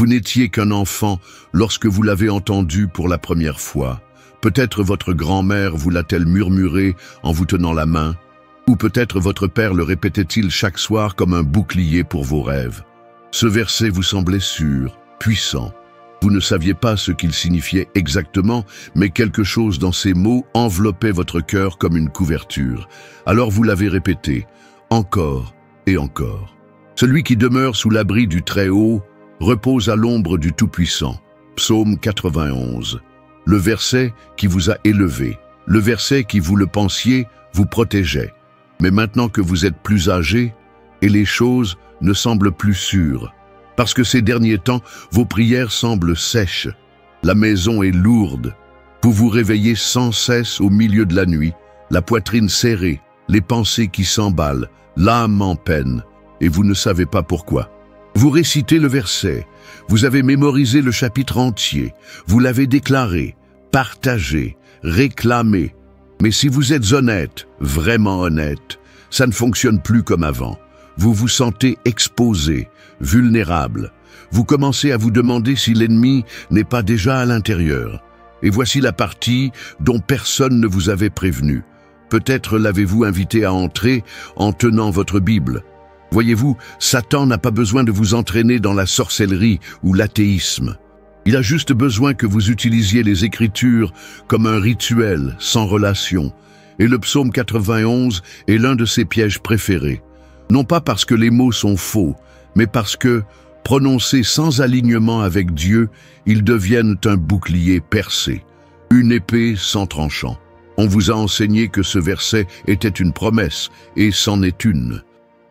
Vous n'étiez qu'un enfant lorsque vous l'avez entendu pour la première fois. Peut-être votre grand-mère vous l'a-t-elle murmuré en vous tenant la main, ou peut-être votre père le répétait-il chaque soir comme un bouclier pour vos rêves. Ce verset vous semblait sûr, puissant. Vous ne saviez pas ce qu'il signifiait exactement, mais quelque chose dans ces mots enveloppait votre cœur comme une couverture. Alors vous l'avez répété, encore et encore. Celui qui demeure sous l'abri du Très-Haut repose à l'ombre du Tout-Puissant. Psaume 91. Le verset qui vous a élevé, le verset qui, vous le pensiez, vous protégeait. Mais maintenant que vous êtes plus âgé, et les choses ne semblent plus sûres, parce que ces derniers temps, vos prières semblent sèches, la maison est lourde, vous vous réveillez sans cesse au milieu de la nuit, la poitrine serrée, les pensées qui s'emballent, l'âme en peine, et vous ne savez pas pourquoi. Vous récitez le verset, vous avez mémorisé le chapitre entier, vous l'avez déclaré, partagé, réclamé. Mais si vous êtes honnête, vraiment honnête, ça ne fonctionne plus comme avant. Vous vous sentez exposé, vulnérable. Vous commencez à vous demander si l'ennemi n'est pas déjà à l'intérieur. Et voici la partie dont personne ne vous avait prévenu. Peut-être l'avez-vous invité à entrer en tenant votre Bible. Voyez-vous, Satan n'a pas besoin de vous entraîner dans la sorcellerie ou l'athéisme. Il a juste besoin que vous utilisiez les Écritures comme un rituel, sans relation. Et le psaume 91 est l'un de ses pièges préférés. Non pas parce que les mots sont faux, mais parce que, prononcés sans alignement avec Dieu, ils deviennent un bouclier percé, une épée sans tranchant. On vous a enseigné que ce verset était une promesse, et c'en est une.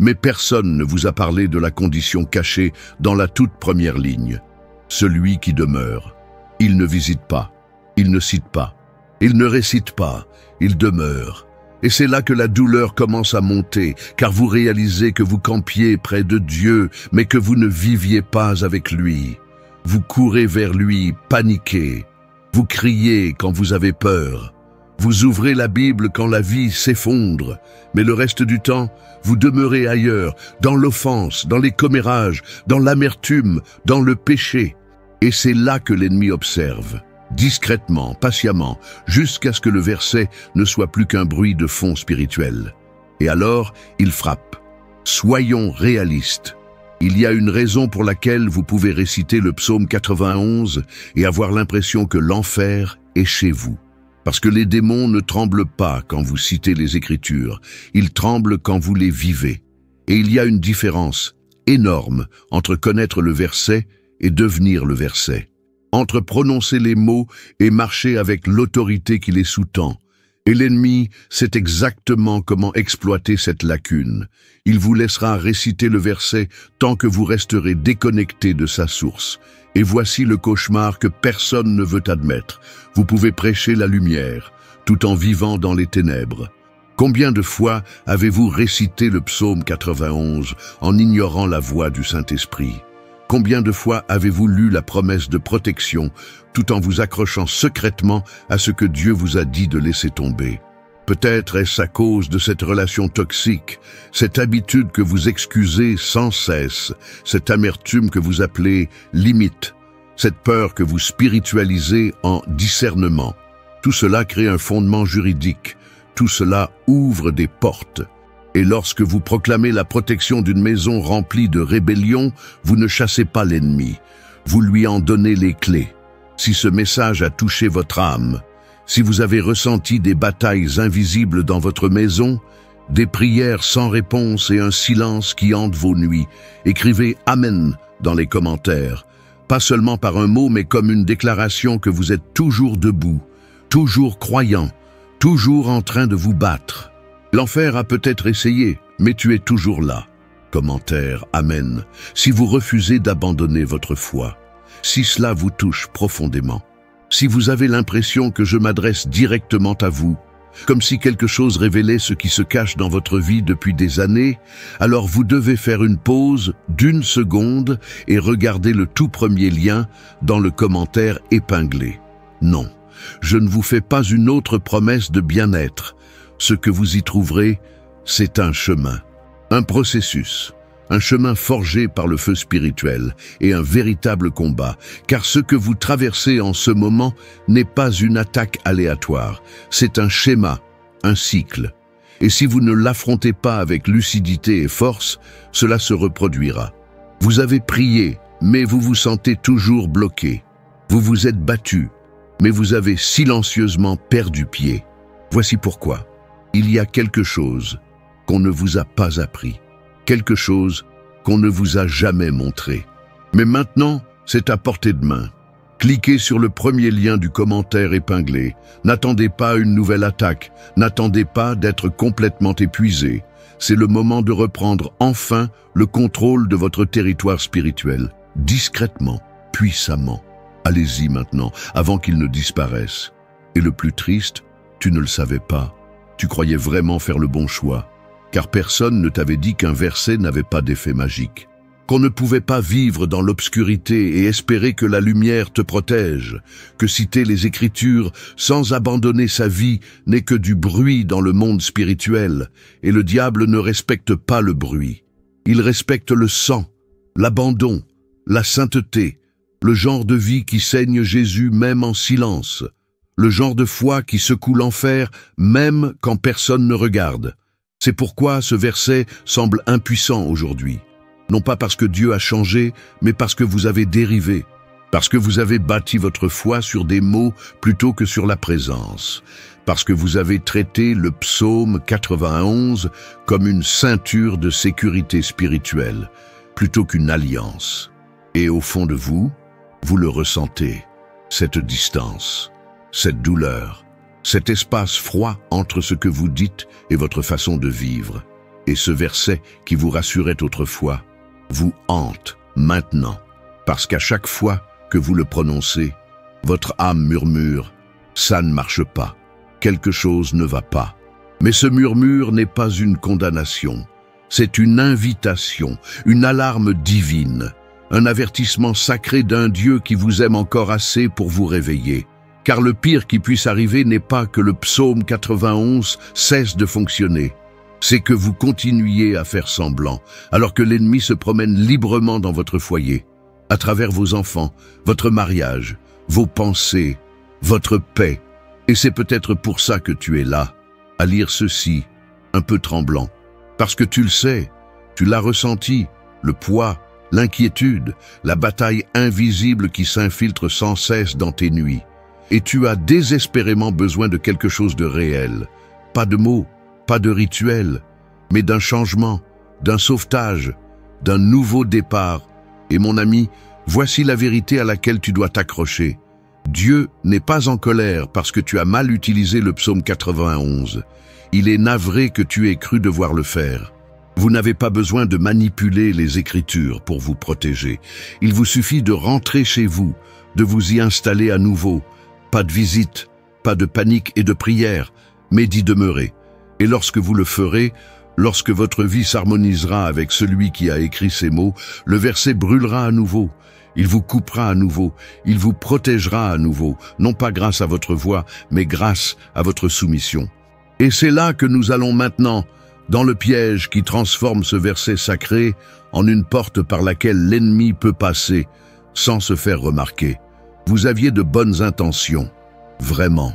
Mais personne ne vous a parlé de la condition cachée dans la toute première ligne. Celui qui demeure. Il ne visite pas, il ne cite pas, il ne récite pas, il demeure. Et c'est là que la douleur commence à monter, car vous réalisez que vous campiez près de Dieu, mais que vous ne viviez pas avec lui. Vous courez vers lui, paniqué. Vous criez quand vous avez peur. Vous ouvrez la Bible quand la vie s'effondre, mais le reste du temps, vous demeurez ailleurs, dans l'offense, dans les commérages, dans l'amertume, dans le péché. Et c'est là que l'ennemi observe, discrètement, patiemment, jusqu'à ce que le verset ne soit plus qu'un bruit de fond spirituel. Et alors, il frappe. Soyons réalistes. Il y a une raison pour laquelle vous pouvez réciter le psaume 91 et avoir l'impression que l'enfer est chez vous. Parce que les démons ne tremblent pas quand vous citez les Écritures, ils tremblent quand vous les vivez. Et il y a une différence énorme entre connaître le verset et devenir le verset, entre prononcer les mots et marcher avec l'autorité qui les sous-tend. Et l'ennemi sait exactement comment exploiter cette lacune. Il vous laissera réciter le verset tant que vous resterez déconnecté de sa source. Et voici le cauchemar que personne ne veut admettre. Vous pouvez prêcher la lumière, tout en vivant dans les ténèbres. Combien de fois avez-vous récité le psaume 91 en ignorant la voix du Saint-Esprit? Combien de fois avez-vous lu la promesse de protection, tout en vous accrochant secrètement à ce que Dieu vous a dit de laisser tomber? Peut-être est-ce à cause de cette relation toxique, cette habitude que vous excusez sans cesse, cette amertume que vous appelez limite, cette peur que vous spiritualisez en discernement. Tout cela crée un fondement juridique, tout cela ouvre des portes. Et lorsque vous proclamez la protection d'une maison remplie de rébellion, vous ne chassez pas l'ennemi, vous lui en donnez les clés. Si ce message a touché votre âme, si vous avez ressenti des batailles invisibles dans votre maison, des prières sans réponse et un silence qui hante vos nuits, écrivez « Amen » dans les commentaires. Pas seulement par un mot, mais comme une déclaration que vous êtes toujours debout, toujours croyant, toujours en train de vous battre. L'enfer a peut-être essayé, mais tu es toujours là. Commentaire « Amen » si vous refusez d'abandonner votre foi, si cela vous touche profondément. Si vous avez l'impression que je m'adresse directement à vous, comme si quelque chose révélait ce qui se cache dans votre vie depuis des années, alors vous devez faire une pause d'1 seconde et regarder le tout premier lien dans le commentaire épinglé. Non, je ne vous fais pas une autre promesse de bien-être. Ce que vous y trouverez, c'est un chemin, un processus, un chemin forgé par le feu spirituel et un véritable combat, car ce que vous traversez en ce moment n'est pas une attaque aléatoire, c'est un schéma, un cycle. Et si vous ne l'affrontez pas avec lucidité et force, cela se reproduira. Vous avez prié, mais vous vous sentez toujours bloqué. Vous vous êtes battu, mais vous avez silencieusement perdu pied. Voici pourquoi. Il y a quelque chose qu'on ne vous a pas appris, quelque chose qu'on ne vous a jamais montré. Mais maintenant, c'est à portée de main. Cliquez sur le premier lien du commentaire épinglé. N'attendez pas une nouvelle attaque. N'attendez pas d'être complètement épuisé. C'est le moment de reprendre enfin le contrôle de votre territoire spirituel. Discrètement, puissamment. Allez-y maintenant, avant qu'il ne disparaisse. Et le plus triste, tu ne le savais pas. Tu croyais vraiment faire le bon choix. Car personne ne t'avait dit qu'un verset n'avait pas d'effet magique. Qu'on ne pouvait pas vivre dans l'obscurité et espérer que la lumière te protège, que citer les Écritures sans abandonner sa vie n'est que du bruit dans le monde spirituel, et le diable ne respecte pas le bruit. Il respecte le sang, l'abandon, la sainteté, le genre de vie qui saigne Jésus même en silence, le genre de foi qui secoue l'enfer même quand personne ne regarde. C'est pourquoi ce verset semble impuissant aujourd'hui. Non pas parce que Dieu a changé, mais parce que vous avez dérivé, parce que vous avez bâti votre foi sur des mots plutôt que sur la présence, parce que vous avez traité le psaume 91 comme une ceinture de sécurité spirituelle, plutôt qu'une alliance. Et au fond de vous, vous le ressentez, cette distance, cette douleur, cet espace froid entre ce que vous dites et votre façon de vivre. Et ce verset qui vous rassurait autrefois, vous hante maintenant, parce qu'à chaque fois que vous le prononcez, votre âme murmure « ça ne marche pas, quelque chose ne va pas ». Mais ce murmure n'est pas une condamnation, c'est une invitation, une alarme divine, un avertissement sacré d'un Dieu qui vous aime encore assez pour vous réveiller. Car le pire qui puisse arriver n'est pas que le psaume 91 cesse de fonctionner. C'est que vous continuiez à faire semblant, alors que l'ennemi se promène librement dans votre foyer, à travers vos enfants, votre mariage, vos pensées, votre paix. Et c'est peut-être pour ça que tu es là, à lire ceci, un peu tremblant. Parce que tu le sais, tu l'as ressenti, le poids, l'inquiétude, la bataille invisible qui s'infiltre sans cesse dans tes nuits. Et tu as désespérément besoin de quelque chose de réel, pas de mots, pas de rituel, mais d'un changement, d'un sauvetage, d'un nouveau départ. Et mon ami, voici la vérité à laquelle tu dois t'accrocher. Dieu n'est pas en colère parce que tu as mal utilisé le psaume 91. Il est navré que tu aies cru devoir le faire. Vous n'avez pas besoin de manipuler les Écritures pour vous protéger. Il vous suffit de rentrer chez vous, de vous y installer à nouveau. Pas de visite, pas de panique et de prière, mais d'y demeurer. Et lorsque vous le ferez, lorsque votre vie s'harmonisera avec celui qui a écrit ces mots, le verset brûlera à nouveau. Il vous coupera à nouveau, il vous protégera à nouveau, non pas grâce à votre voix, mais grâce à votre soumission. Et c'est là que nous allons maintenant, dans le piège qui transforme ce verset sacré en une porte par laquelle l'ennemi peut passer, sans se faire remarquer. Vous aviez de bonnes intentions, vraiment.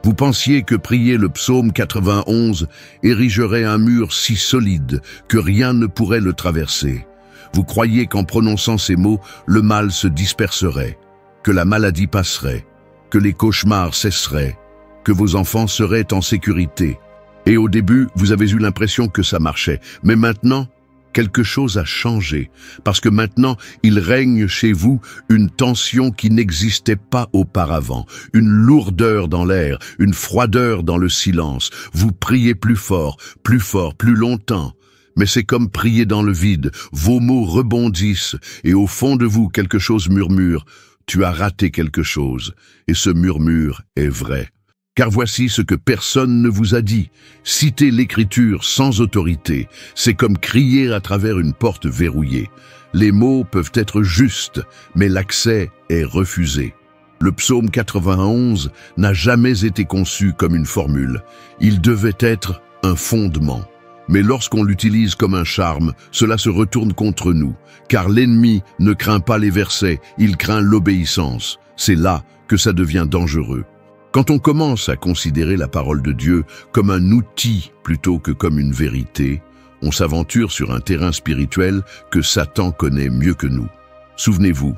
Vous pensiez que prier le psaume 91 érigerait un mur si solide que rien ne pourrait le traverser. Vous croyiez qu'en prononçant ces mots, le mal se disperserait, que la maladie passerait, que les cauchemars cesseraient, que vos enfants seraient en sécurité. Et au début, vous avez eu l'impression que ça marchait. Mais maintenant, quelque chose a changé, parce que maintenant, il règne chez vous une tension qui n'existait pas auparavant, une lourdeur dans l'air, une froideur dans le silence. Vous priez plus fort, plus longtemps. Mais c'est comme prier dans le vide, vos mots rebondissent, et au fond de vous, quelque chose murmure. Tu as raté quelque chose, et ce murmure est vrai. Car voici ce que personne ne vous a dit. Citer l'Écriture sans autorité, c'est comme crier à travers une porte verrouillée. Les mots peuvent être justes, mais l'accès est refusé. Le psaume 91 n'a jamais été conçu comme une formule. Il devait être un fondement. Mais lorsqu'on l'utilise comme un charme, cela se retourne contre nous, car l'ennemi ne craint pas les versets, il craint l'obéissance. C'est là que ça devient dangereux. Quand on commence à considérer la parole de Dieu comme un outil plutôt que comme une vérité, on s'aventure sur un terrain spirituel que Satan connaît mieux que nous. Souvenez-vous,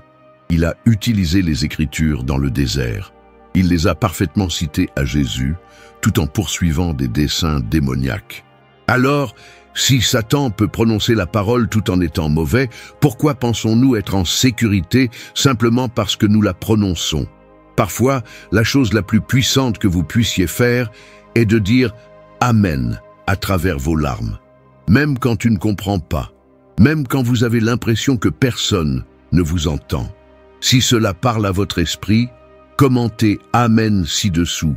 il a utilisé les Écritures dans le désert. Il les a parfaitement citées à Jésus, tout en poursuivant des desseins démoniaques. Alors, si Satan peut prononcer la parole tout en étant mauvais, pourquoi pensons-nous être en sécurité simplement parce que nous la prononçons? Parfois, la chose la plus puissante que vous puissiez faire est de dire « Amen » à travers vos larmes. Même quand tu ne comprends pas, même quand vous avez l'impression que personne ne vous entend. Si cela parle à votre esprit, commentez « Amen » ci-dessous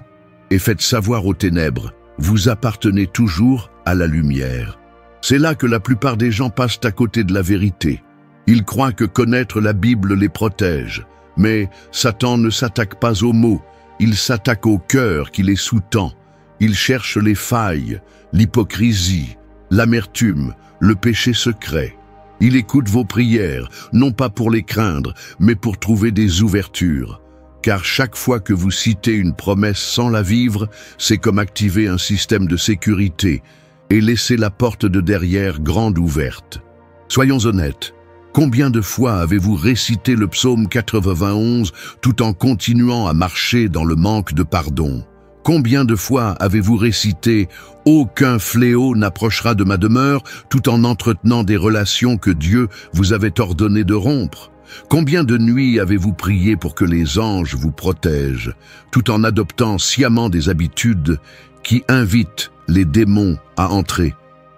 et faites savoir aux ténèbres « Vous appartenez toujours à la lumière ». C'est là que la plupart des gens passent à côté de la vérité. Ils croient que connaître la Bible les protège. Mais Satan ne s'attaque pas aux mots, il s'attaque au cœur qui les sous-tend. Il cherche les failles, l'hypocrisie, l'amertume, le péché secret. Il écoute vos prières, non pas pour les craindre, mais pour trouver des ouvertures. Car chaque fois que vous citez une promesse sans la vivre, c'est comme activer un système de sécurité et laisser la porte de derrière grande ouverte. Soyons honnêtes. Combien de fois avez-vous récité le psaume 91 tout en continuant à marcher dans le manque de pardon? Combien de fois avez-vous récité « Aucun fléau n'approchera de ma demeure » tout en entretenant des relations que Dieu vous avait ordonné de rompre? Combien de nuits avez-vous prié pour que les anges vous protègent, tout en adoptant sciemment des habitudes qui invitent les démons à entrer?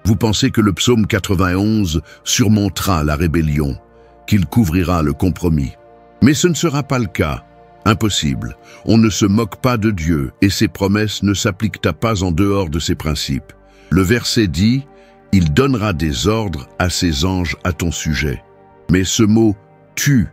Vous pensez que le psaume 91 surmontera la rébellion, qu'il couvrira le compromis. Mais ce ne sera pas le cas. Impossible. On ne se moque pas de Dieu et ses promesses ne s'appliquent pas en dehors de ses principes. Le verset dit « Il donnera des ordres à ses anges à ton sujet ». Mais ce mot « tu »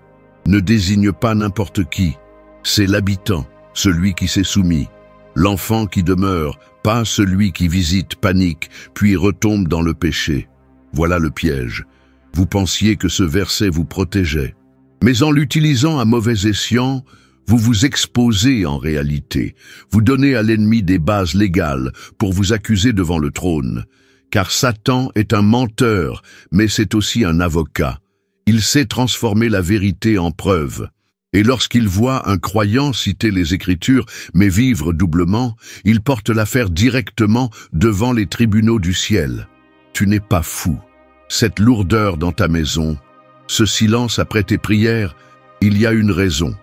ne désigne pas n'importe qui. C'est l'habitant, celui qui s'est soumis, l'enfant qui demeure, pas celui qui visite, panique, puis retombe dans le péché. Voilà le piège. Vous pensiez que ce verset vous protégeait. Mais en l'utilisant à mauvais escient, vous vous exposez en réalité. Vous donnez à l'ennemi des bases légales pour vous accuser devant le trône. Car Satan est un menteur, mais c'est aussi un avocat. Il sait transformer la vérité en preuve. Et lorsqu'il voit un croyant citer les Écritures, mais vivre doublement, il porte l'affaire directement devant les tribunaux du ciel. Tu n'es pas fou. Cette lourdeur dans ta maison, ce silence après tes prières, il y a une raison.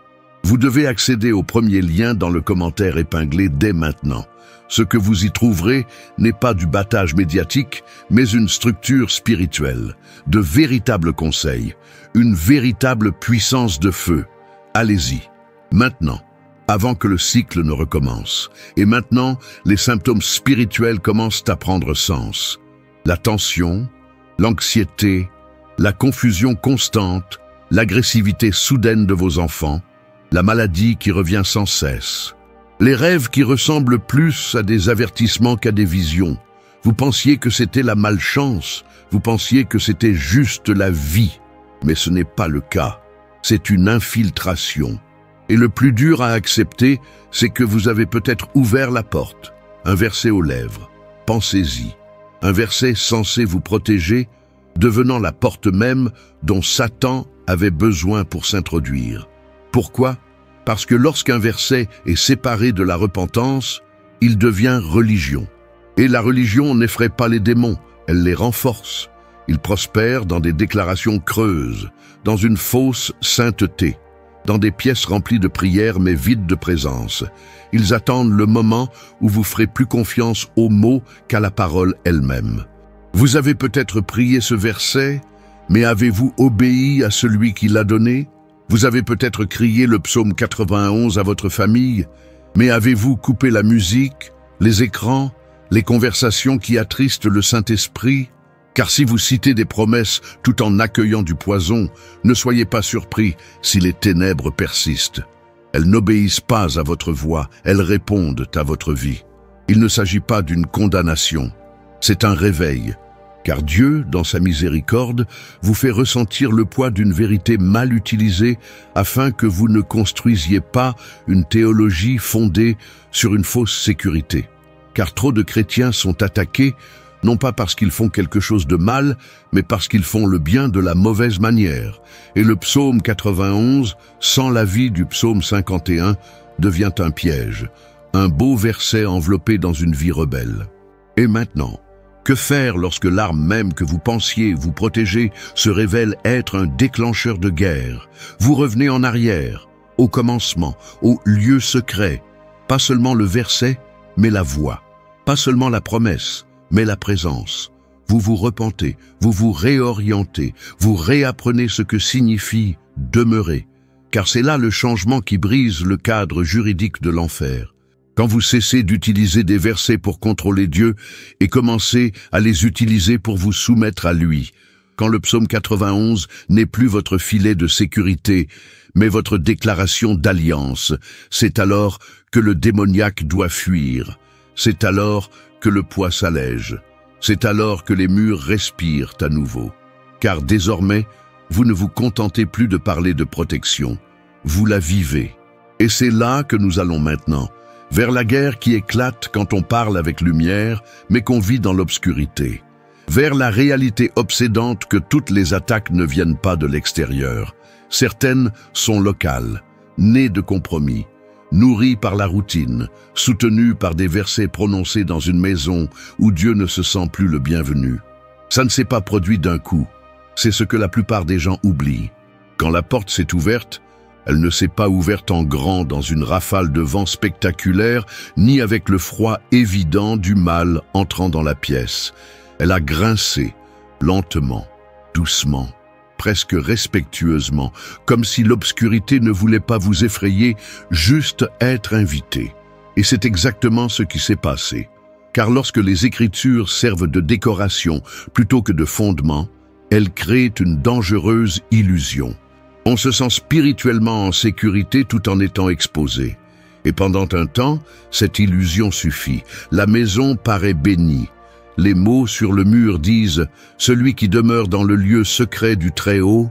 Vous devez accéder au premier lien dans le commentaire épinglé dès maintenant. Ce que vous y trouverez n'est pas du battage médiatique, mais une structure spirituelle, de véritables conseils, une véritable puissance de feu. Allez-y, maintenant, avant que le cycle ne recommence. Et maintenant, les symptômes spirituels commencent à prendre sens. La tension, l'anxiété, la confusion constante, l'agressivité soudaine de vos enfants, la maladie qui revient sans cesse. Les rêves qui ressemblent plus à des avertissements qu'à des visions. Vous pensiez que c'était la malchance, vous pensiez que c'était juste la vie, mais ce n'est pas le cas. C'est une infiltration. Et le plus dur à accepter, c'est que vous avez peut-être ouvert la porte. Un verset aux lèvres. Pensez-y. Un verset censé vous protéger, devenant la porte même dont Satan avait besoin pour s'introduire. Pourquoi? Parce que lorsqu'un verset est séparé de la repentance, il devient religion. Et la religion n'effraie pas les démons, elle les renforce. Ils prospèrent dans des déclarations creuses, dans une fausse sainteté, dans des pièces remplies de prières mais vides de présence. Ils attendent le moment où vous ferez plus confiance aux mots qu'à la parole elle-même. Vous avez peut-être prié ce verset, mais avez-vous obéi à celui qui l'a donné? Vous avez peut-être crié le psaume 91 à votre famille, mais avez-vous coupé la musique, les écrans, les conversations qui attristent le Saint-Esprit? Car si vous citez des promesses tout en accueillant du poison, ne soyez pas surpris si les ténèbres persistent. Elles n'obéissent pas à votre voix, elles répondent à votre vie. Il ne s'agit pas d'une condamnation, C'est un réveil, car Dieu, dans sa miséricorde, vous fait ressentir le poids d'une vérité mal utilisée afin que vous ne construisiez pas une théologie fondée sur une fausse sécurité. Car trop de chrétiens sont attaqués, non pas parce qu'ils font quelque chose de mal, mais parce qu'ils font le bien de la mauvaise manière. Et le psaume 91, sans l'avis du psaume 51, devient un piège, un beau verset enveloppé dans une vie rebelle. Et maintenant, que faire lorsque l'arme même que vous pensiez vous protéger se révèle être un déclencheur de guerre? Vous revenez en arrière, au commencement, au lieu secret. Pas seulement le verset, mais la voix. Pas seulement la promesse, mais la présence. Vous vous repentez, vous vous réorientez, vous réapprenez ce que signifie demeurer. Car c'est là le changement qui brise le cadre juridique de l'enfer. Quand vous cessez d'utiliser des versets pour contrôler Dieu et commencez à les utiliser pour vous soumettre à lui. Quand le psaume 91 n'est plus votre filet de sécurité, mais votre déclaration d'alliance, c'est alors que le démoniaque doit fuir. C'est alors que le poids s'allège. C'est alors que les murs respirent à nouveau. Car désormais, vous ne vous contentez plus de parler de protection. Vous la vivez. Et c'est là que nous allons maintenant, vers la guerre qui éclate quand on parle avec lumière, mais qu'on vit dans l'obscurité. Vers la réalité obsédante que toutes les attaques ne viennent pas de l'extérieur. Certaines sont locales, nées de compromis, nourries par la routine, soutenues par des versets prononcés dans une maison où Dieu ne se sent plus le bienvenu. Ça ne s'est pas produit d'un coup. C'est ce que la plupart des gens oublient. Quand la porte s'est ouverte, elle ne s'est pas ouverte en grand dans une rafale de vent spectaculaire, ni avec le froid évident du mal entrant dans la pièce. Elle a grincé, lentement, doucement, presque respectueusement, comme si l'obscurité ne voulait pas vous effrayer, juste être invité. Et c'est exactement ce qui s'est passé. Car lorsque les Écritures servent de décoration plutôt que de fondement, elles créent une dangereuse illusion. On se sent spirituellement en sécurité tout en étant exposé. Et pendant un temps, cette illusion suffit. La maison paraît bénie. Les mots sur le mur disent « Celui qui demeure dans le lieu secret du Très-Haut ».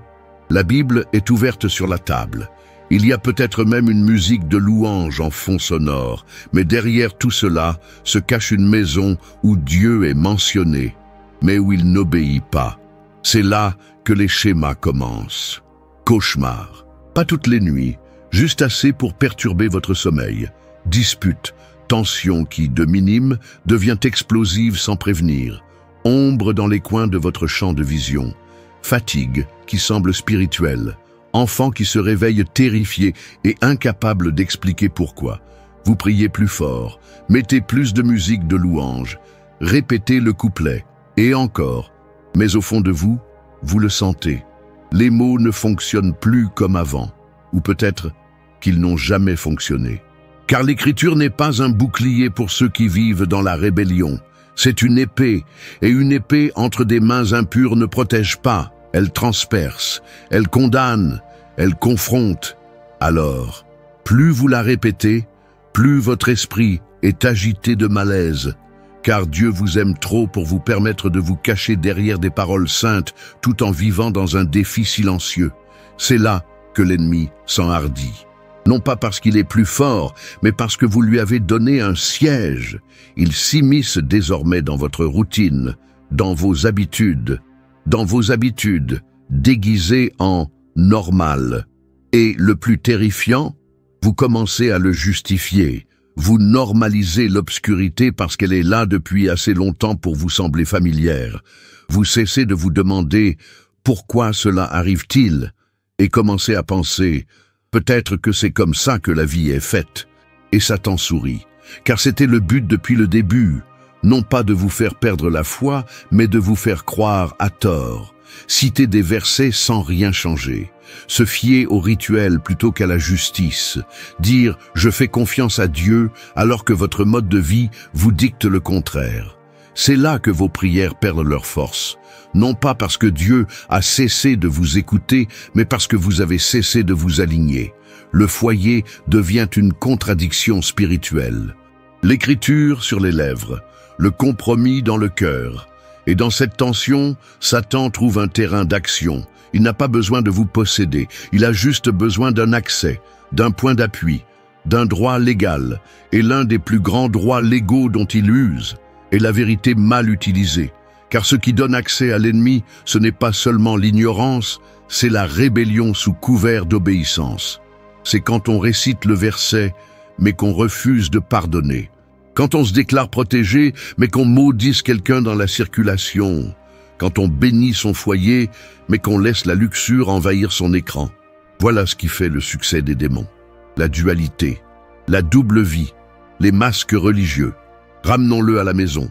La Bible est ouverte sur la table. Il y a peut-être même une musique de louange en fond sonore, mais derrière tout cela se cache une maison où Dieu est mentionné, mais où il n'obéit pas. C'est là que les schémas commencent. Cauchemar. Pas toutes les nuits, juste assez pour perturber votre sommeil. Dispute, tension qui, de minime, devient explosive sans prévenir. Ombre dans les coins de votre champ de vision. Fatigue qui semble spirituelle. Enfant qui se réveille terrifié et incapable d'expliquer pourquoi. Vous priez plus fort, mettez plus de musique de louange, répétez le couplet, et encore. Mais au fond de vous, vous le sentez. Les mots ne fonctionnent plus comme avant, ou peut-être qu'ils n'ont jamais fonctionné. Car l'écriture n'est pas un bouclier pour ceux qui vivent dans la rébellion. C'est une épée, et une épée entre des mains impures ne protège pas. Elle transperce, elle condamne, elle confronte. Alors, plus vous la répétez, plus votre esprit est agité de malaise, car Dieu vous aime trop pour vous permettre de vous cacher derrière des paroles saintes tout en vivant dans un défi silencieux. C'est là que l'ennemi s'enhardit. Non pas parce qu'il est plus fort, mais parce que vous lui avez donné un siège. Il s'immisce désormais dans votre routine, dans vos habitudes, déguisées en normal. Et le plus terrifiant, vous commencez à le justifier. Vous normalisez l'obscurité parce qu'elle est là depuis assez longtemps pour vous sembler familière. Vous cessez de vous demander « Pourquoi cela arrive-t-il » et commencez à penser « Peut-être que c'est comme ça que la vie est faite ». Et Satan sourit, car c'était le but depuis le début, non pas de vous faire perdre la foi, mais de vous faire croire à tort. Citer des versets sans rien changer, se fier au rituel plutôt qu'à la justice, dire « je fais confiance à Dieu » alors que votre mode de vie vous dicte le contraire. C'est là que vos prières perdent leur force, non pas parce que Dieu a cessé de vous écouter, mais parce que vous avez cessé de vous aligner. Le foyer devient une contradiction spirituelle. L'écriture sur les lèvres, le compromis dans le cœur. Et dans cette tension, Satan trouve un terrain d'action. Il n'a pas besoin de vous posséder, il a juste besoin d'un accès, d'un point d'appui, d'un droit légal. Et l'un des plus grands droits légaux dont il use est la vérité mal utilisée. Car ce qui donne accès à l'ennemi, ce n'est pas seulement l'ignorance, c'est la rébellion sous couvert d'obéissance. C'est quand on récite le verset, mais qu'on refuse de pardonner. Quand on se déclare protégé, mais qu'on maudisse quelqu'un dans la circulation. Quand on bénit son foyer, mais qu'on laisse la luxure envahir son écran. Voilà ce qui fait le succès des démons. La dualité, la double vie, les masques religieux. Ramenons-le à la maison.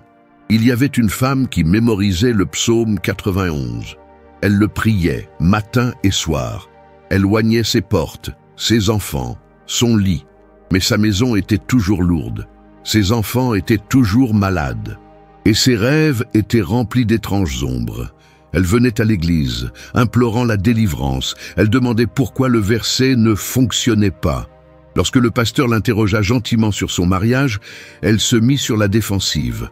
Il y avait une femme qui mémorisait le psaume 91. Elle le priait matin et soir. Elle oignait ses portes, ses enfants, son lit. Mais sa maison était toujours lourde. Ses enfants étaient toujours malades. Et ses rêves étaient remplis d'étranges ombres. Elle venait à l'église, implorant la délivrance. Elle demandait pourquoi le verset ne fonctionnait pas. Lorsque le pasteur l'interrogea gentiment sur son mariage, elle se mit sur la défensive.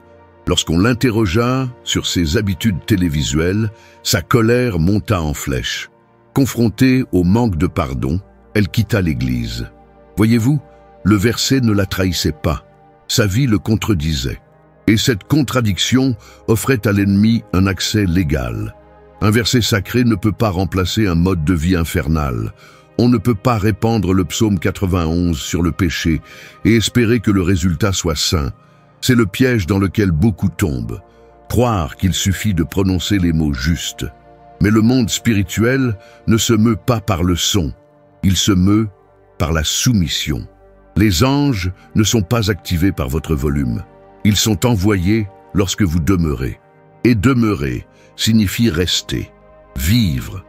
Lorsqu'on l'interrogea sur ses habitudes télévisuelles, sa colère monta en flèche. Confrontée au manque de pardon, elle quitta l'église. Voyez-vous, le verset ne la trahissait pas. Sa vie le contredisait. Et cette contradiction offrait à l'ennemi un accès légal. Un verset sacré ne peut pas remplacer un mode de vie infernal. On ne peut pas répandre le psaume 91 sur le péché et espérer que le résultat soit saint. C'est le piège dans lequel beaucoup tombent. Croire qu'il suffit de prononcer les mots justes. Mais le monde spirituel ne se meut pas par le son. Il se meut par la soumission. Les anges ne sont pas activés par votre volume. Ils sont envoyés lorsque vous demeurez. Et demeurer signifie rester, vivre,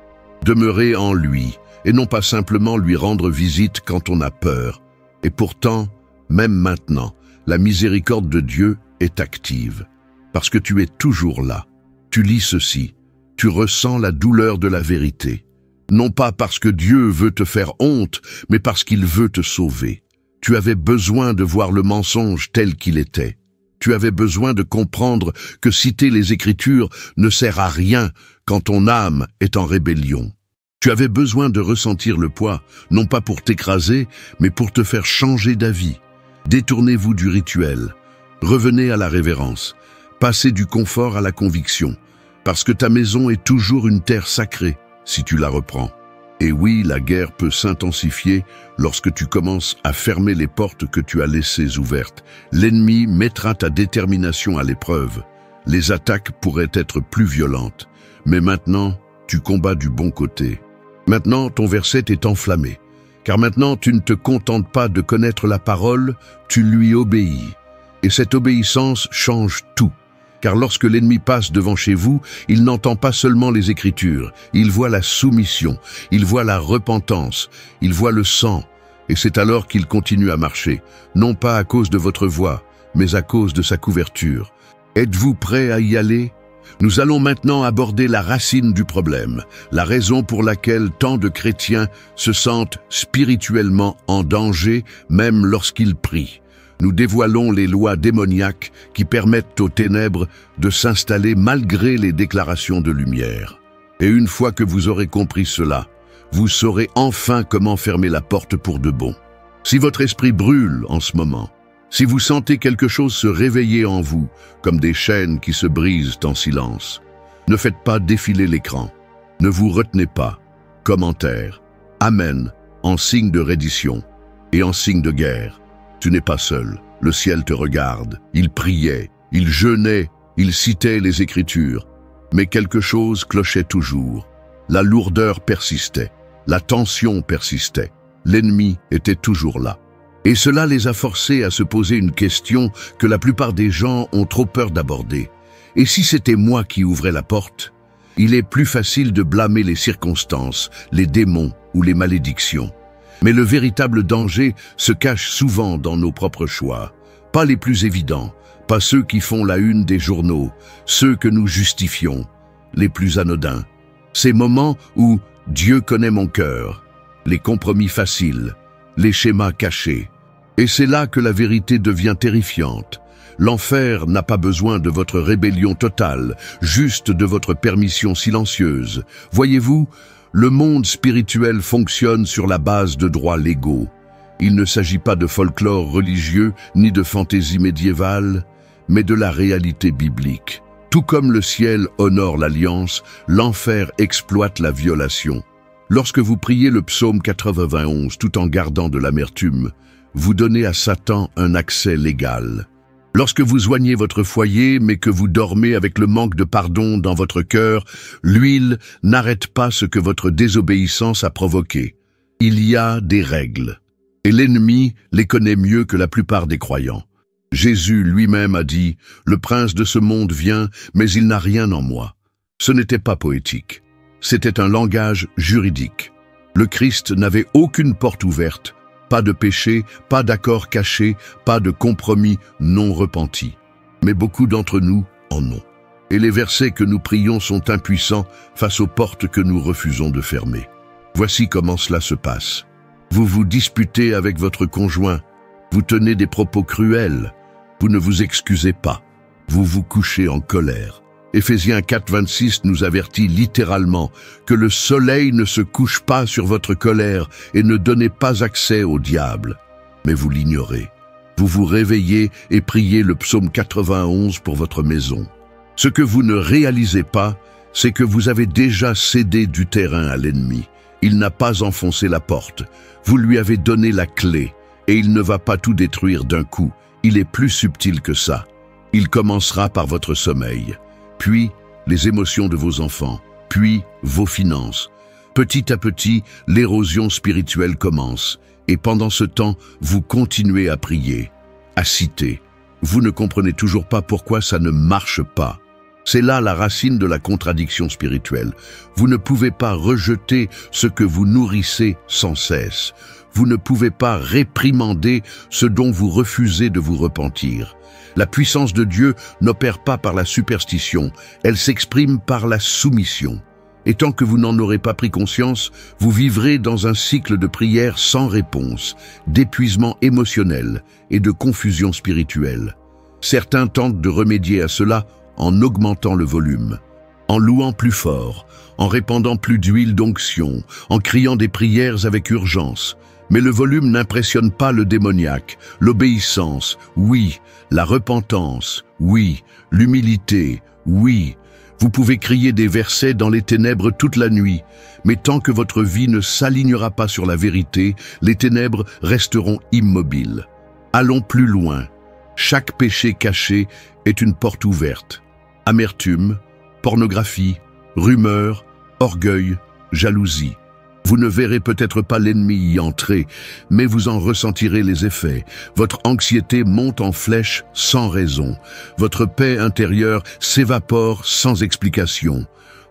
demeurer en lui, et non pas simplement lui rendre visite quand on a peur. Et pourtant, même maintenant, la miséricorde de Dieu est active, parce que tu es toujours là. Tu lis ceci, tu ressens la douleur de la vérité. Non pas parce que Dieu veut te faire honte, mais parce qu'il veut te sauver. Tu avais besoin de voir le mensonge tel qu'il était. Tu avais besoin de comprendre que citer les Écritures ne sert à rien quand ton âme est en rébellion. Tu avais besoin de ressentir le poids, non pas pour t'écraser, mais pour te faire changer d'avis. Détournez-vous du rituel. Revenez à la révérence. Passez du confort à la conviction. Parce que ta maison est toujours une terre sacrée, si tu la reprends. Et oui, la guerre peut s'intensifier lorsque tu commences à fermer les portes que tu as laissées ouvertes. L'ennemi mettra ta détermination à l'épreuve. Les attaques pourraient être plus violentes. Mais maintenant, tu combats du bon côté. Maintenant, ton verset est enflammé. Car maintenant, tu ne te contentes pas de connaître la parole, tu lui obéis. Et cette obéissance change tout. Car lorsque l'ennemi passe devant chez vous, il n'entend pas seulement les Écritures, il voit la soumission, il voit la repentance, il voit le sang, et c'est alors qu'il continue à marcher, non pas à cause de votre voix, mais à cause de sa couverture. Êtes-vous prêt à y aller? Nous allons maintenant aborder la racine du problème, la raison pour laquelle tant de chrétiens se sentent spirituellement en danger, même lorsqu'ils prient. Nous dévoilons les lois démoniaques qui permettent aux ténèbres de s'installer malgré les déclarations de lumière. Et une fois que vous aurez compris cela, vous saurez enfin comment fermer la porte pour de bon. Si votre esprit brûle en ce moment, si vous sentez quelque chose se réveiller en vous, comme des chaînes qui se brisent en silence, ne faites pas défiler l'écran. Ne vous retenez pas. Commentaire. Amen, en signe de reddition et en signe de guerre. Tu n'es pas seul, le ciel te regarde, il priait, il jeûnait, il citait les Écritures. Mais quelque chose clochait toujours. La lourdeur persistait, la tension persistait, l'ennemi était toujours là. Et cela les a forcés à se poser une question que la plupart des gens ont trop peur d'aborder. Et si c'était moi qui ouvrais la porte? Il est plus facile de blâmer les circonstances, les démons ou les malédictions. Mais le véritable danger se cache souvent dans nos propres choix. Pas les plus évidents, pas ceux qui font la une des journaux, ceux que nous justifions, les plus anodins. Ces moments où Dieu connaît mon cœur, les compromis faciles, les schémas cachés. Et c'est là que la vérité devient terrifiante. L'enfer n'a pas besoin de votre rébellion totale, juste de votre permission silencieuse. Voyez-vous, le monde spirituel fonctionne sur la base de droits légaux. Il ne s'agit pas de folklore religieux ni de fantaisie médiévale, mais de la réalité biblique. Tout comme le ciel honore l'alliance, l'enfer exploite la violation. Lorsque vous priez le psaume 91 tout en gardant de l'amertume, vous donnez à Satan un accès légal. Lorsque vous soignez votre foyer, mais que vous dormez avec le manque de pardon dans votre cœur, l'huile n'arrête pas ce que votre désobéissance a provoqué. Il y a des règles, et l'ennemi les connaît mieux que la plupart des croyants. Jésus lui-même a dit « Le prince de ce monde vient, mais il n'a rien en moi ». Ce n'était pas poétique, c'était un langage juridique. Le Christ n'avait aucune porte ouverte, pas de péché, pas d'accord caché, pas de compromis non repenti. Mais beaucoup d'entre nous en ont. Et les versets que nous prions sont impuissants face aux portes que nous refusons de fermer. Voici comment cela se passe. Vous vous disputez avec votre conjoint, vous tenez des propos cruels, vous ne vous excusez pas, vous vous couchez en colère. Éphésiens 4,26 nous avertit littéralement que le soleil ne se couche pas sur votre colère et ne donnez pas accès au diable. Mais vous l'ignorez. Vous vous réveillez et priez le psaume 91 pour votre maison. Ce que vous ne réalisez pas, c'est que vous avez déjà cédé du terrain à l'ennemi. Il n'a pas enfoncé la porte. Vous lui avez donné la clé et il ne va pas tout détruire d'un coup. Il est plus subtil que ça. Il commencera par votre sommeil, puis les émotions de vos enfants, puis vos finances. Petit à petit, l'érosion spirituelle commence, et pendant ce temps, vous continuez à prier, à citer. Vous ne comprenez toujours pas pourquoi ça ne marche pas. C'est là la racine de la contradiction spirituelle. Vous ne pouvez pas rejeter ce que vous nourrissez sans cesse. Vous ne pouvez pas réprimander ce dont vous refusez de vous repentir. La puissance de Dieu n'opère pas par la superstition, elle s'exprime par la soumission. Et tant que vous n'en aurez pas pris conscience, vous vivrez dans un cycle de prière sans réponse, d'épuisement émotionnel et de confusion spirituelle. Certains tentent de remédier à cela en augmentant le volume, en louant plus fort, en répandant plus d'huile d'onction, en criant des prières avec urgence. Mais le volume n'impressionne pas le démoniaque. L'obéissance, oui. La repentance, oui. L'humilité, oui. Vous pouvez crier des versets dans les ténèbres toute la nuit, mais tant que votre vie ne s'alignera pas sur la vérité, les ténèbres resteront immobiles. Allons plus loin. Chaque péché caché est une porte ouverte. Amertume, pornographie, rumeur, orgueil, jalousie. Vous ne verrez peut-être pas l'ennemi y entrer, mais vous en ressentirez les effets. Votre anxiété monte en flèche sans raison. Votre paix intérieure s'évapore sans explication.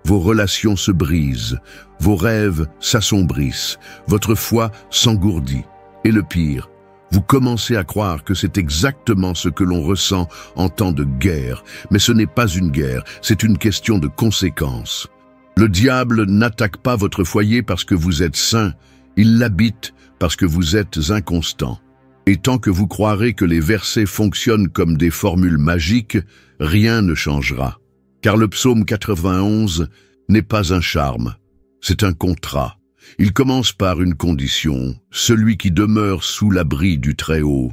Vos relations se brisent. Vos rêves s'assombrissent. Votre foi s'engourdit. Et le pire, vous commencez à croire que c'est exactement ce que l'on ressent en temps de guerre. Mais ce n'est pas une guerre, c'est une question de conséquences. Le diable n'attaque pas votre foyer parce que vous êtes saint, il l'habite parce que vous êtes inconstant. Et tant que vous croirez que les versets fonctionnent comme des formules magiques, rien ne changera. Car le psaume 91 n'est pas un charme, c'est un contrat. Il commence par une condition, celui qui demeure sous l'abri du Très-Haut.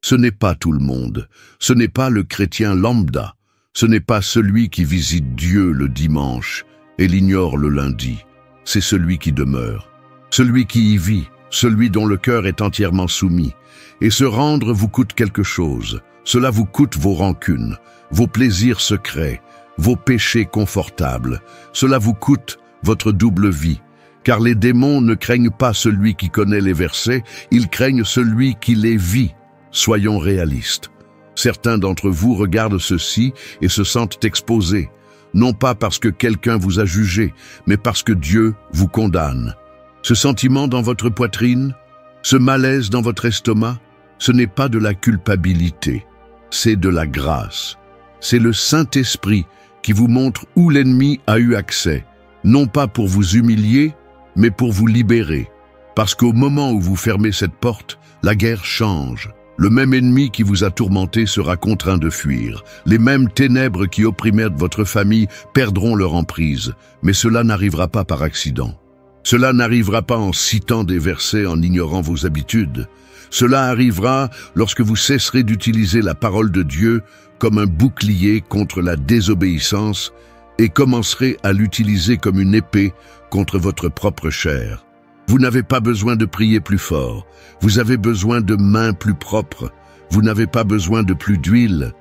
Ce n'est pas tout le monde, ce n'est pas le chrétien lambda, ce n'est pas celui qui visite Dieu le dimanche et l'ignore le lundi. C'est celui qui demeure, celui qui y vit, celui dont le cœur est entièrement soumis. Et se rendre vous coûte quelque chose. Cela vous coûte vos rancunes, vos plaisirs secrets, vos péchés confortables. Cela vous coûte votre double vie. Car les démons ne craignent pas celui qui connaît les versets, ils craignent celui qui les vit. Soyons réalistes. Certains d'entre vous regardent ceci et se sentent exposés, non pas parce que quelqu'un vous a jugé, mais parce que Dieu vous condamne. Ce sentiment dans votre poitrine, ce malaise dans votre estomac, ce n'est pas de la culpabilité, c'est de la grâce. C'est le Saint-Esprit qui vous montre où l'ennemi a eu accès, non pas pour vous humilier, mais pour vous libérer. Parce qu'au moment où vous fermez cette porte, la guerre change. Le même ennemi qui vous a tourmenté sera contraint de fuir. Les mêmes ténèbres qui opprimèrent votre famille perdront leur emprise, mais cela n'arrivera pas par accident. Cela n'arrivera pas en citant des versets, en ignorant vos habitudes. Cela arrivera lorsque vous cesserez d'utiliser la parole de Dieu comme un bouclier contre la désobéissance et commencerez à l'utiliser comme une épée contre votre propre chair. Vous n'avez pas besoin de prier plus fort. Vous avez besoin de mains plus propres. Vous n'avez pas besoin de plus d'huile.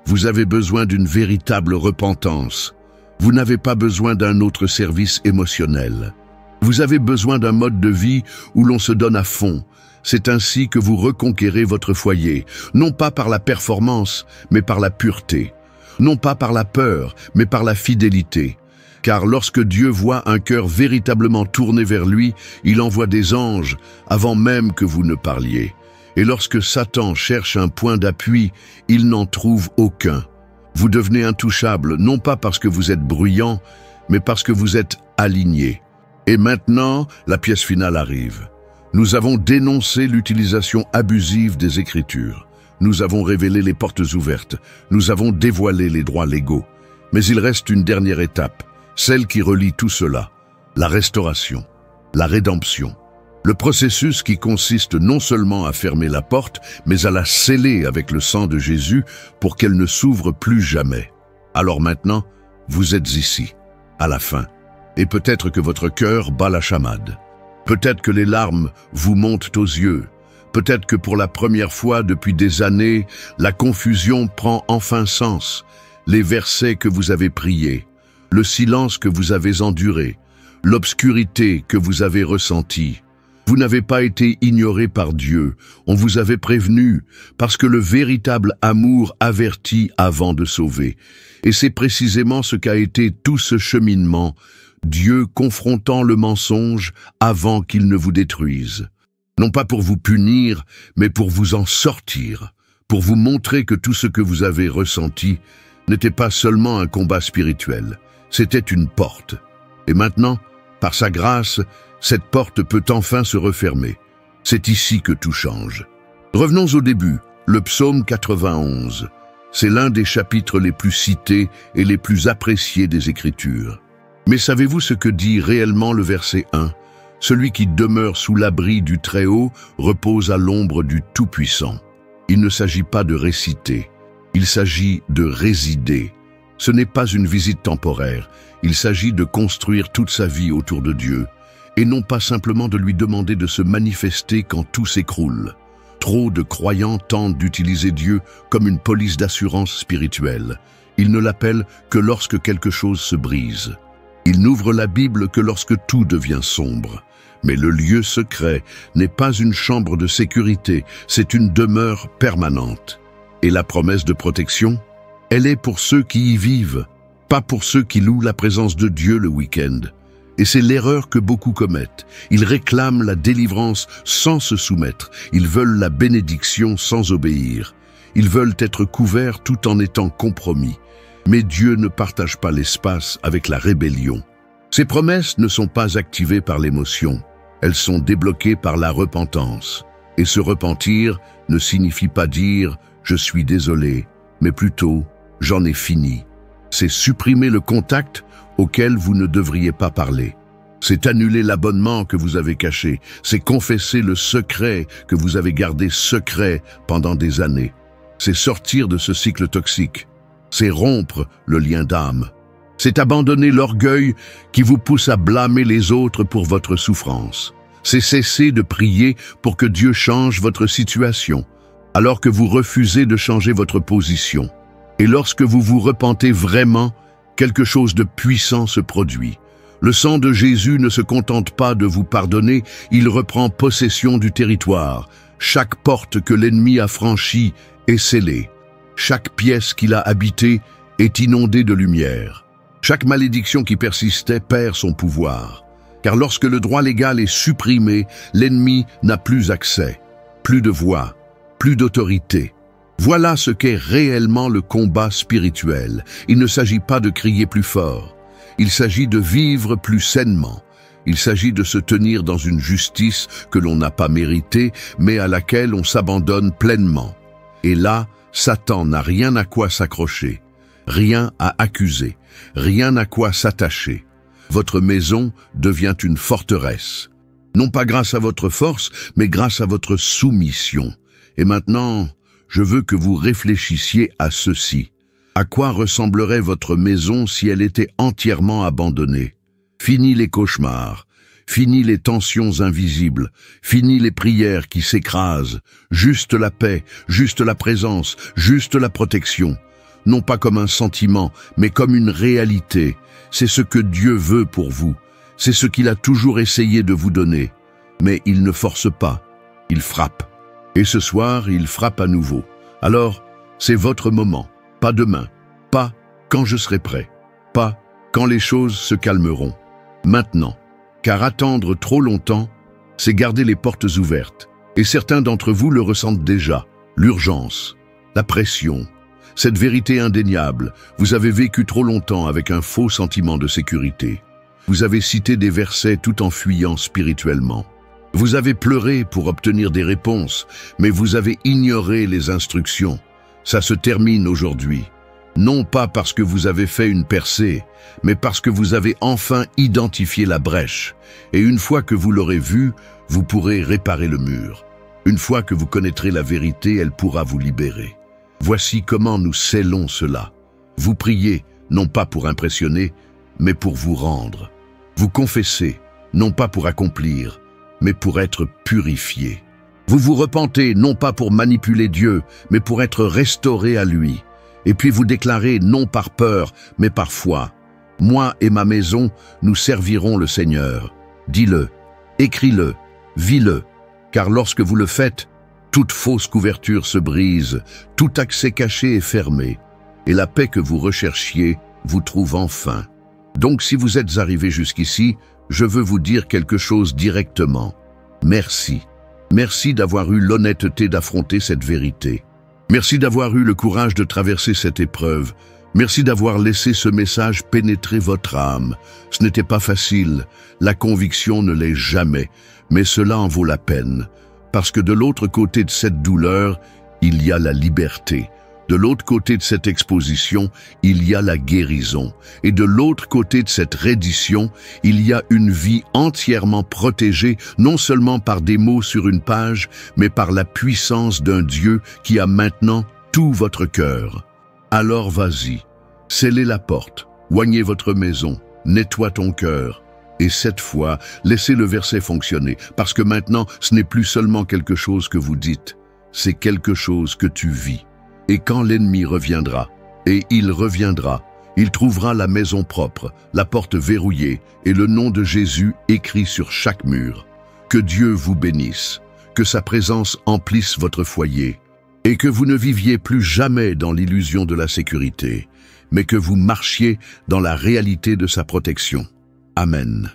Vous avez besoin d'une véritable repentance. Vous n'avez pas besoin d'un autre service émotionnel. Vous avez besoin d'un mode de vie où l'on se donne à fond. C'est ainsi que vous reconquérez votre foyer, non pas par la performance, mais par la pureté. Non pas par la peur, mais par la fidélité. Car lorsque Dieu voit un cœur véritablement tourné vers lui, il envoie des anges avant même que vous ne parliez. Et lorsque Satan cherche un point d'appui, il n'en trouve aucun. Vous devenez intouchable, non pas parce que vous êtes bruyant, mais parce que vous êtes aligné. Et maintenant, la pièce finale arrive. Nous avons dénoncé l'utilisation abusive des Écritures. Nous avons révélé les portes ouvertes. Nous avons dévoilé les droits légaux. Mais il reste une dernière étape, celle qui relie tout cela, la restauration, la rédemption. Le processus qui consiste non seulement à fermer la porte, mais à la sceller avec le sang de Jésus pour qu'elle ne s'ouvre plus jamais. Alors maintenant, vous êtes ici, à la fin. Et peut-être que votre cœur bat la chamade. Peut-être que les larmes vous montent aux yeux. Peut-être que pour la première fois depuis des années, la confusion prend enfin sens. Les versets que vous avez priés, le silence que vous avez enduré, l'obscurité que vous avez ressentie. Vous n'avez pas été ignoré par Dieu, on vous avait prévenu, parce que le véritable amour avertit avant de sauver. Et c'est précisément ce qu'a été tout ce cheminement, Dieu confrontant le mensonge avant qu'il ne vous détruise. Non pas pour vous punir, mais pour vous en sortir, pour vous montrer que tout ce que vous avez ressenti n'était pas seulement un combat spirituel, c'était une porte. Et maintenant, par sa grâce, cette porte peut enfin se refermer. C'est ici que tout change. Revenons au début, le psaume 91. C'est l'un des chapitres les plus cités et les plus appréciés des Écritures. Mais savez-vous ce que dit réellement le verset 1 ? Celui qui demeure sous l'abri du Très-Haut repose à l'ombre du Tout-Puissant. Il ne s'agit pas de réciter, il s'agit de résider. Ce n'est pas une visite temporaire, il s'agit de construire toute sa vie autour de Dieu, et non pas simplement de lui demander de se manifester quand tout s'écroule. Trop de croyants tentent d'utiliser Dieu comme une police d'assurance spirituelle. Ils ne l'appellent que lorsque quelque chose se brise. Ils n'ouvrent la Bible que lorsque tout devient sombre. Mais le lieu secret n'est pas une chambre de sécurité, c'est une demeure permanente. Et la promesse de protection ? Elle est pour ceux qui y vivent, pas pour ceux qui louent la présence de Dieu le week-end. Et c'est l'erreur que beaucoup commettent. Ils réclament la délivrance sans se soumettre. Ils veulent la bénédiction sans obéir. Ils veulent être couverts tout en étant compromis. Mais Dieu ne partage pas l'espace avec la rébellion. Ces promesses ne sont pas activées par l'émotion. Elles sont débloquées par la repentance. Et se repentir ne signifie pas dire « je suis désolé », mais plutôt « j'en ai fini ». C'est supprimer le contact auquel vous ne devriez pas parler. C'est annuler l'abonnement que vous avez caché. C'est confesser le secret que vous avez gardé secret pendant des années. C'est sortir de ce cycle toxique. C'est rompre le lien d'âme. C'est abandonner l'orgueil qui vous pousse à blâmer les autres pour votre souffrance. C'est cesser de prier pour que Dieu change votre situation, alors que vous refusez de changer votre position. Et lorsque vous vous repentez vraiment, quelque chose de puissant se produit. Le sang de Jésus ne se contente pas de vous pardonner, il reprend possession du territoire. Chaque porte que l'ennemi a franchie est scellée. Chaque pièce qu'il a habitée est inondée de lumière. Chaque malédiction qui persistait perd son pouvoir. Car lorsque le droit légal est supprimé, l'ennemi n'a plus accès, plus de voix, plus d'autorité. Voilà ce qu'est réellement le combat spirituel. Il ne s'agit pas de crier plus fort. Il s'agit de vivre plus sainement. Il s'agit de se tenir dans une justice que l'on n'a pas méritée, mais à laquelle on s'abandonne pleinement. Et là, Satan n'a rien à quoi s'accrocher, rien à accuser, rien à quoi s'attacher. Votre maison devient une forteresse. Non pas grâce à votre force, mais grâce à votre soumission. Et maintenant, je veux que vous réfléchissiez à ceci. À quoi ressemblerait votre maison si elle était entièrement abandonnée? Fini les cauchemars, fini les tensions invisibles, fini les prières qui s'écrasent, juste la paix, juste la présence, juste la protection. Non pas comme un sentiment, mais comme une réalité. C'est ce que Dieu veut pour vous. C'est ce qu'il a toujours essayé de vous donner. Mais il ne force pas, il frappe. Et ce soir, il frappe à nouveau. Alors, c'est votre moment. Pas demain, pas quand je serai prêt, pas quand les choses se calmeront. Maintenant, car attendre trop longtemps, c'est garder les portes ouvertes. Et certains d'entre vous le ressentent déjà. L'urgence, la pression, cette vérité indéniable. Vous avez vécu trop longtemps avec un faux sentiment de sécurité. Vous avez cité des versets tout en fuyant spirituellement. Vous avez pleuré pour obtenir des réponses, mais vous avez ignoré les instructions. Ça se termine aujourd'hui. Non pas parce que vous avez fait une percée, mais parce que vous avez enfin identifié la brèche. Et une fois que vous l'aurez vue, vous pourrez réparer le mur. Une fois que vous connaîtrez la vérité, elle pourra vous libérer. Voici comment nous scellons cela. Vous priez, non pas pour impressionner, mais pour vous rendre. Vous confessez, non pas pour accomplir, mais pour être purifié. Vous vous repentez, non pas pour manipuler Dieu, mais pour être restauré à lui. Et puis vous déclarez, non par peur, mais par foi. Moi et ma maison, nous servirons le Seigneur. Dis-le, écris-le, vis-le, car lorsque vous le faites, toute fausse couverture se brise, tout accès caché est fermé, et la paix que vous recherchiez vous trouve enfin. Donc si vous êtes arrivé jusqu'ici, je veux vous dire quelque chose directement. Merci. Merci d'avoir eu l'honnêteté d'affronter cette vérité. Merci d'avoir eu le courage de traverser cette épreuve. Merci d'avoir laissé ce message pénétrer votre âme. Ce n'était pas facile, la conviction ne l'est jamais, mais cela en vaut la peine. Parce que de l'autre côté de cette douleur, il y a la liberté. De l'autre côté de cette exposition, il y a la guérison. Et de l'autre côté de cette reddition, il y a une vie entièrement protégée, non seulement par des mots sur une page, mais par la puissance d'un Dieu qui a maintenant tout votre cœur. Alors vas-y, scellez la porte, oignez votre maison, nettoie ton cœur. Et cette fois, laissez le verset fonctionner, parce que maintenant, ce n'est plus seulement quelque chose que vous dites, c'est quelque chose que tu vis. Et quand l'ennemi reviendra, et il reviendra, il trouvera la maison propre, la porte verrouillée et le nom de Jésus écrit sur chaque mur. Que Dieu vous bénisse, que sa présence emplisse votre foyer, et que vous ne viviez plus jamais dans l'illusion de la sécurité, mais que vous marchiez dans la réalité de sa protection. Amen.